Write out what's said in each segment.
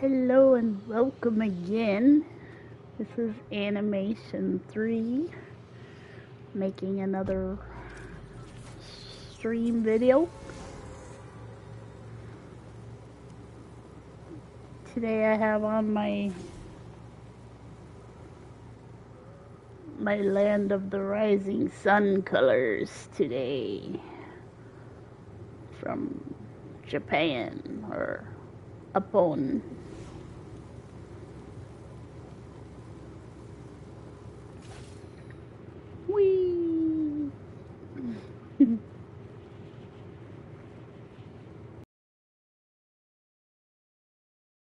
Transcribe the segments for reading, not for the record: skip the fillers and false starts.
Hello and welcome again. This is Animation 3, making another stream video. Today I have on my Land of the Rising Sun colors today from Japan or Upon. Whee!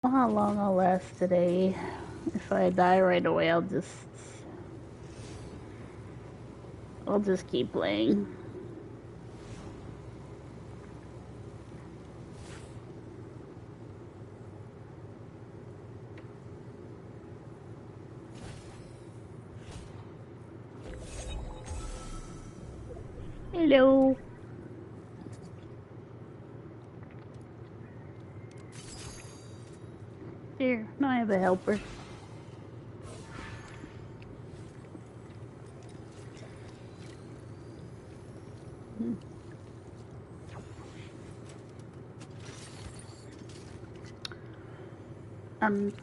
How long I'll last today. If I die right away, I'll just keep playing. Hello. There, now I have a helper.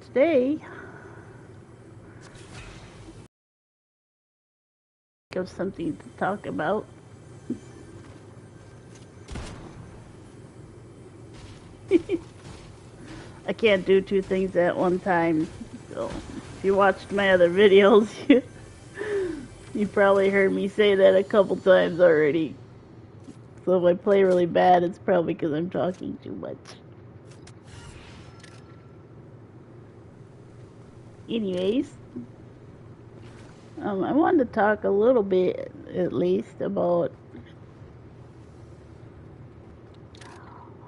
Today, got something to talk about. I can't do two things at one time. So, if you watched my other videos, you probably heard me say that a couple times already. So if I play really bad, it's probably because I'm talking too much. Anyways, I wanted to talk a little bit, at least, about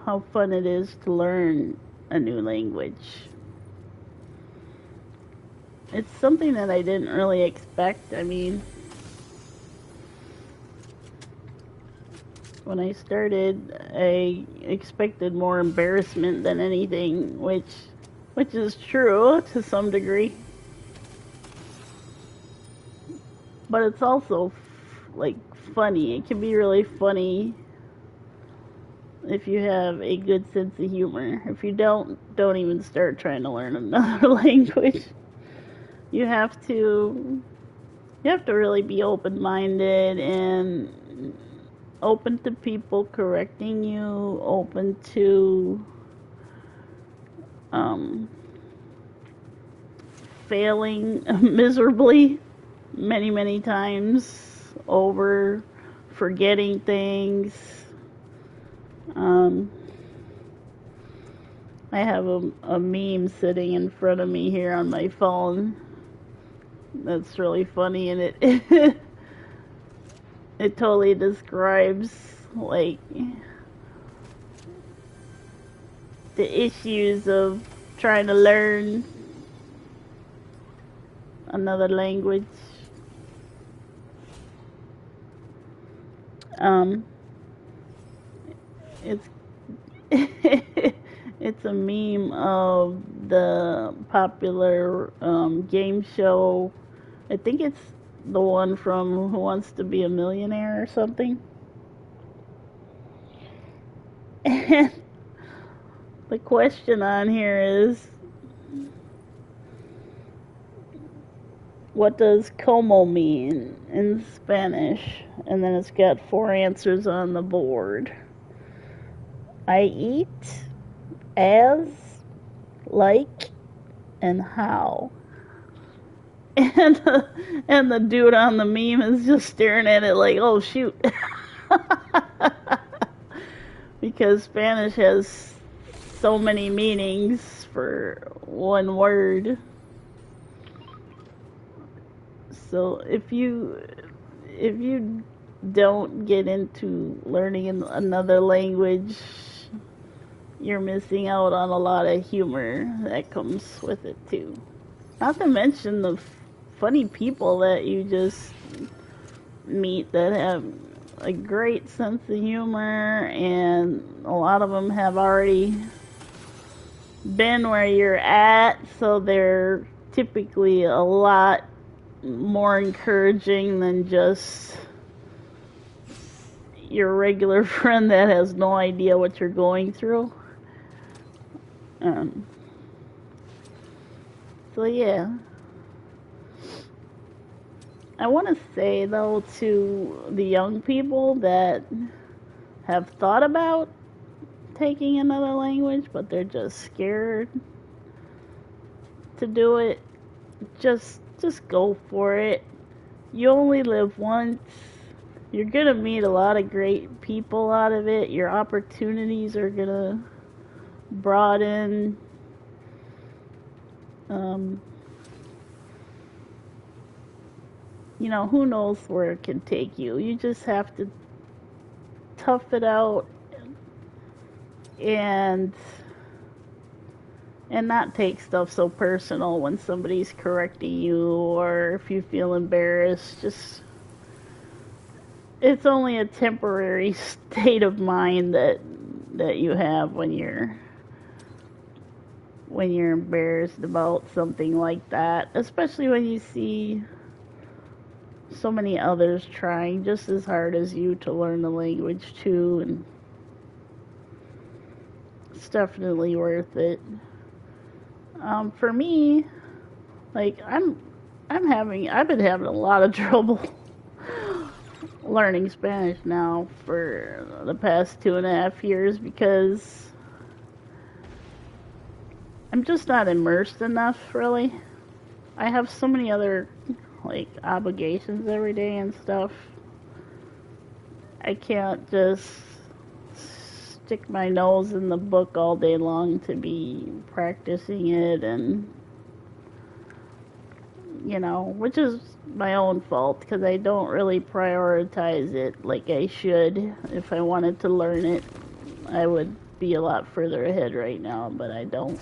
how fun it is to learn a new language. It's something that I didn't really expect. I mean, when I started, I expected more embarrassment than anything, which is true to some degree. But it's also like funny. It can be really funny if you have a good sense of humor. If you don't even start trying to learn another language. You have to really be open-minded and open to people correcting you, open to failing miserably many times over, forgetting things. I have a meme sitting in front of me here on my phone that's really funny, and it it totally describes like the issues of trying to learn another language. It's it's a meme of the popular game show. I think it's the one from Who Wants to Be a Millionaire or something. And the question on here is, what does como mean in Spanish? And then it's got 4 answers on the board. I eat, as, like, and how. And the dude on the meme is just staring at it like, oh shoot. Because Spanish has so many meanings for one word. So if you don't get into learning another language, you're missing out on a lot of humor that comes with it too. Not to mention the funny people that you just meet that have a great sense of humor, and a lot of them have already been where you're at, so they're typically a lot more encouraging than just your regular friend that has no idea what you're going through. Um, so yeah, I want to say though to the young people that have thought about taking another language, but they're just scared to do it. Just go for it. You only live once. You're gonna meet a lot of great people out of it. Your opportunities are gonna broaden. Um, who knows where it can take you. You just have to tough it out and not take stuff so personal when somebody's correcting you or if you feel embarrassed. Just it's only a temporary state of mind that you have when you're embarrassed about something like that, especially when you see so many others trying just as hard as you to learn the language too, and it's definitely worth it. For me, like I've been having a lot of trouble learning Spanish now for the past 2.5 years because I'm just not immersed enough, really. I have so many other like obligations every day and stuff. I can't just stick my nose in the book all day long to be practicing it, and which is my own fault because I don't really prioritize it like I should. If I wanted to learn it, I would be a lot further ahead right now, but I don't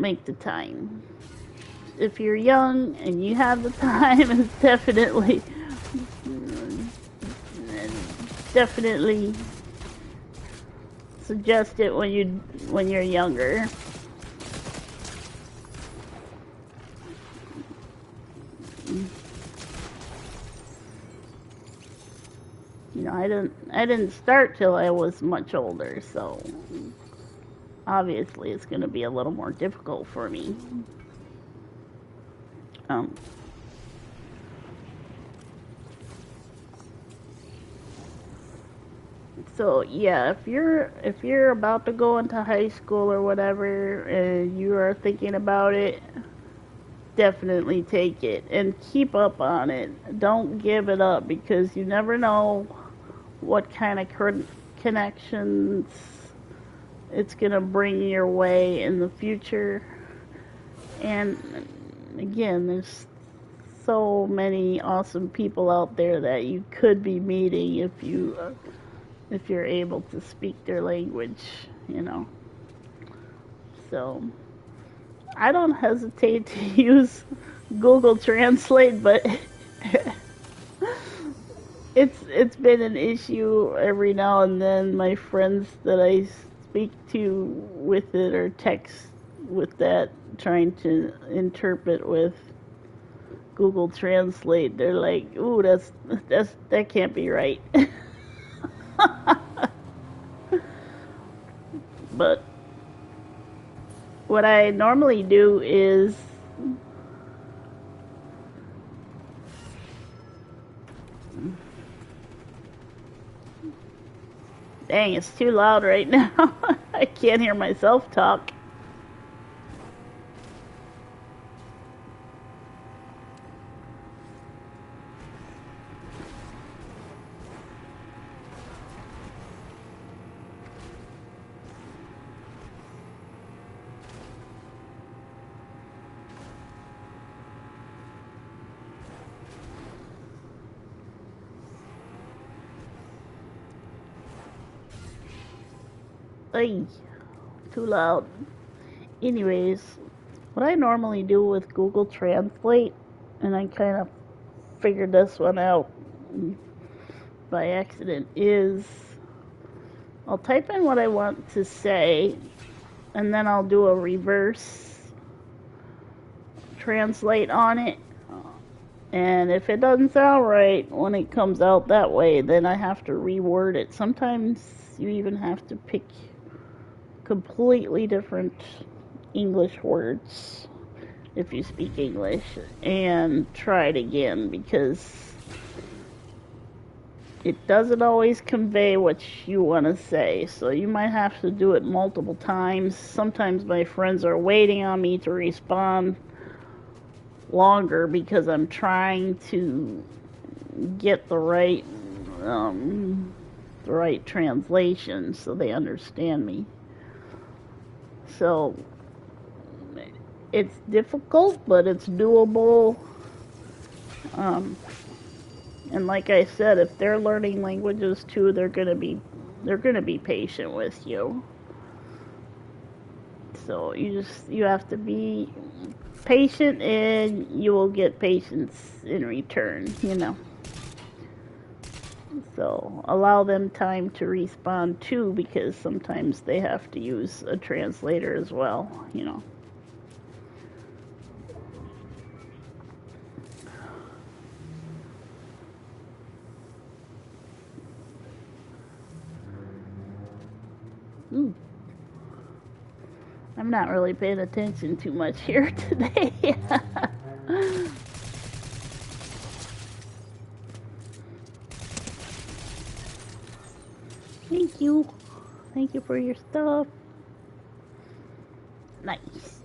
make the time. If you're young and you have the time, it's definitely suggest it when you're younger. I didn't start till I was much older, so obviously it's going to be a little more difficult for me. So yeah, if you're about to go into high school or whatever and you are thinking about it, definitely take it and keep up on it. Don't give it up because you never know what kind of connections it's gonna bring your way in the future. And again, there's so many awesome people out there that you could be meeting if you're able to speak their language, So I don't hesitate to use Google Translate, but it's been an issue every now and then. My friends that I speak to with it or text with that, trying to interpret with Google Translate, they're like, "Ooh, that can't be right." But what I normally do is dang, it's too loud right now. I can't hear myself talk. Ay, too loud. Anyways, what I normally do with Google Translate, and I kind of figured this one out by accident, is I'll type in what I want to say, and then I'll do a reverse translate on it. And if it doesn't sound right when it comes out that way, then I have to reword it. Sometimes you even have to pick completely different English words if you speak English and try it again, because it doesn't always convey what you want to say. So you might have to do it multiple times. Sometimes my friends are waiting on me to respond longer because I'm trying to get the right translation so they understand me. So it's difficult, but it's doable. And like I said, if they're learning languages too, they're gonna be patient with you. So you have to be patient, and you will get patience in return, you know. So allow them time to respond too, because sometimes they have to use a translator as well, you know. Ooh. I'm not really paying attention too much here today. Thank you. Thank you for your stuff. Nice.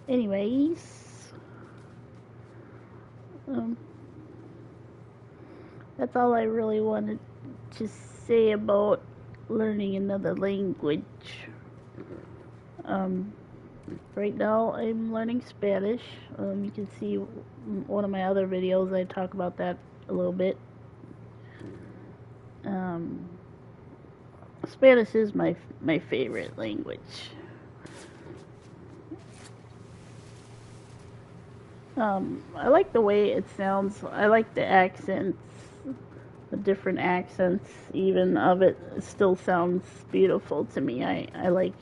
Anyways, that's all I really wanted to say about learning another language. Right now I'm learning Spanish. You can see one of my other videos, I talk about that a little bit. Spanish is my favorite language. I like the way it sounds. I like the accents, the different accents even of it. It still sounds beautiful to me. I like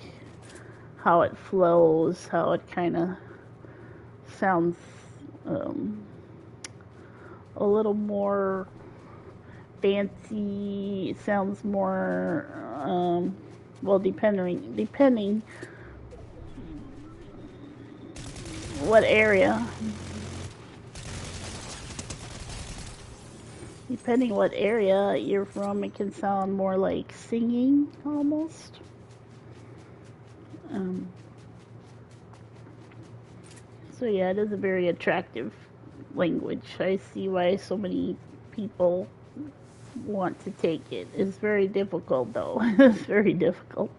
how it flows, how it kind of sounds a little more fancy. It sounds more well, depending what area. Depending what area you're from, it can sound more like singing almost. So yeah, it is a very attractive language. I see why so many people want to take it. It's very difficult though. It's very difficult.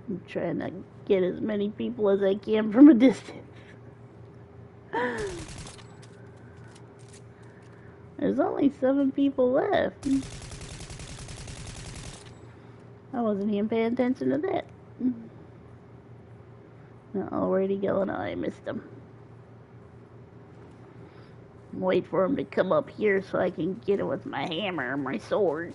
I'm trying to get as many people as I can from a distance. There's only 7 people left. I wasn't even paying attention to that. Oh, where'd he go? No, I missed him. Wait for him to come up here so I can get him with my hammer or my sword.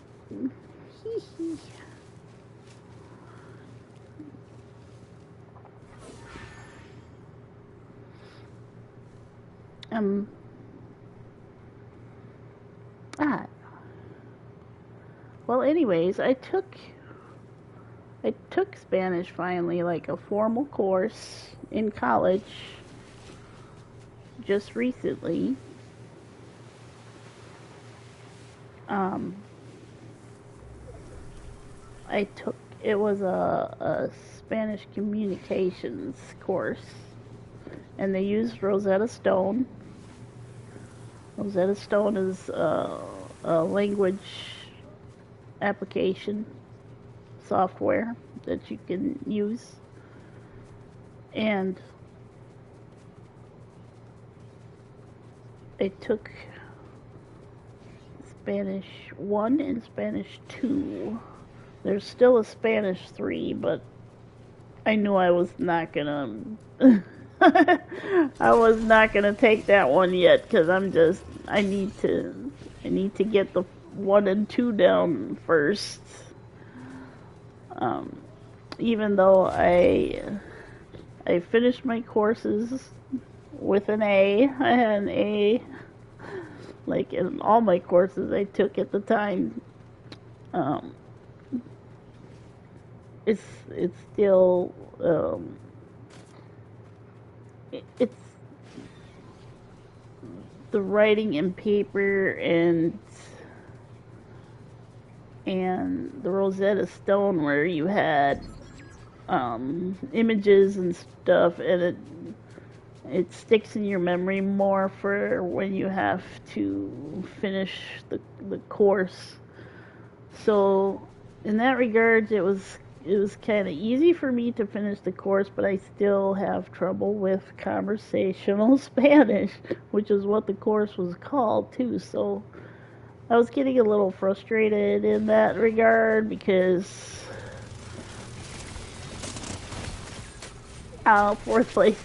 Well, anyways, I took Spanish finally, like a formal course in college just recently. It was a Spanish communications course, and they used Rosetta Stone. Rosetta Stone is a language application software that you can use. And I took Spanish 1 and Spanish 2. There's still a Spanish 3, but I knew I was not gonna I was not gonna take that one yet because I need to get the 1 and 2 down first. Even though I finished my courses with an A. I had an A, like in all my courses I took at the time. Um, it's still it's the writing in paper and the Rosetta Stone where you had images and stuff, and it sticks in your memory more for when you have to finish the course. So in that regard, it was kind of easy for me to finish the course, but I still have trouble with conversational Spanish, which is what the course was called too. So I was getting a little frustrated in that regard because fourth place.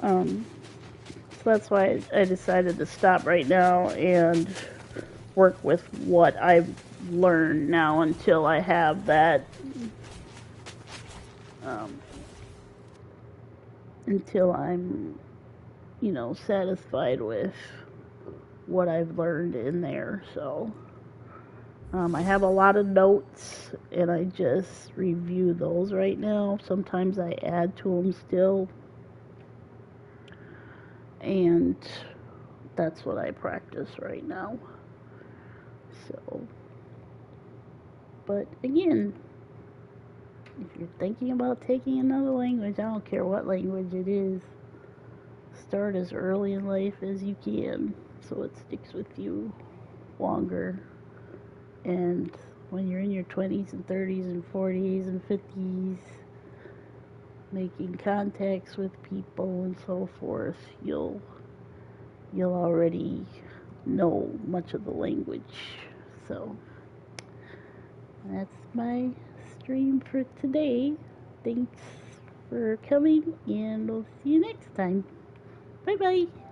So that's why I decided to stop right now and work with what I've learned now until I have that, until I'm, satisfied with what I've learned in there. So I have a lot of notes and I just review those right now. Sometimes I add to them still, and that's what I practice right now. So, but again, if you're thinking about taking another language, I don't care what language it is, start as early in life as you can so it sticks with you longer. And when you're in your 20s and 30s and 40s and 50s, making contacts with people and so forth, you'll already know much of the language. So that's my stream for today. Thanks for coming, and we'll see you next time. Bye bye.